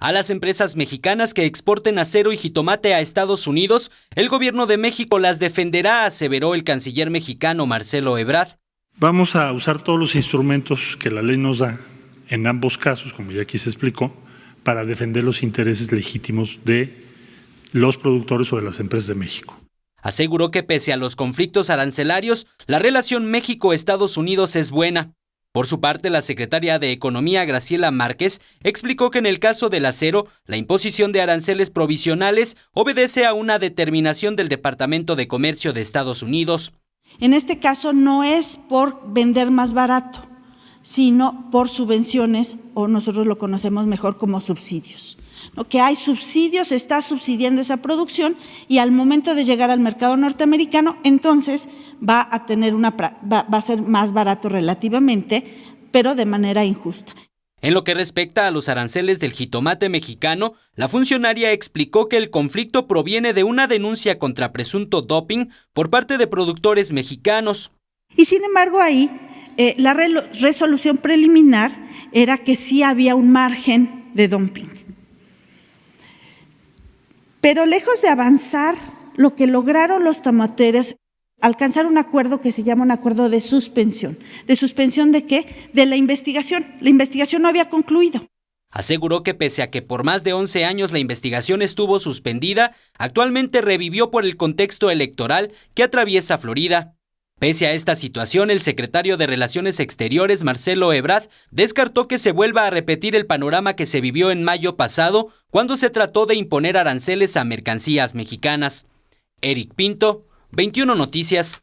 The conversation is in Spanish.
A las empresas mexicanas que exporten acero y jitomate a Estados Unidos, el gobierno de México las defenderá, aseveró el canciller mexicano Marcelo Ebrard. Vamos a usar todos los instrumentos que la ley nos da, en ambos casos, como ya aquí se explicó, para defender los intereses legítimos de los productores o de las empresas de México. Aseguró que pese a los conflictos arancelarios, la relación México-Estados Unidos es buena. Por su parte, la secretaria de Economía, Graciela Márquez, explicó que en el caso del acero, la imposición de aranceles provisionales obedece a una determinación del Departamento de Comercio de Estados Unidos. En este caso no es por vender más barato, sino por subvenciones, o nosotros lo conocemos mejor como subsidios. ¿No? Que hay subsidios, se está subsidiando esa producción y al momento de llegar al mercado norteamericano, entonces va a ser más barato relativamente, pero de manera injusta. En lo que respecta a los aranceles del jitomate mexicano, la funcionaria explicó que el conflicto proviene de una denuncia contra presunto doping por parte de productores mexicanos. Y sin embargo ahí la resolución preliminar era que sí había un margen de dumping. Pero lejos de avanzar, lo que lograron los tomateros, alcanzar un acuerdo que se llama un acuerdo de suspensión. ¿De suspensión de qué? De la investigación. La investigación no había concluido. Aseguró que pese a que por más de 11 años la investigación estuvo suspendida, actualmente revivió por el contexto electoral que atraviesa Florida. Pese a esta situación, el secretario de Relaciones Exteriores, Marcelo Ebrard, descartó que se vuelva a repetir el panorama que se vivió en mayo pasado, cuando se trató de imponer aranceles a mercancías mexicanas. Eric Pinto, 21 Noticias.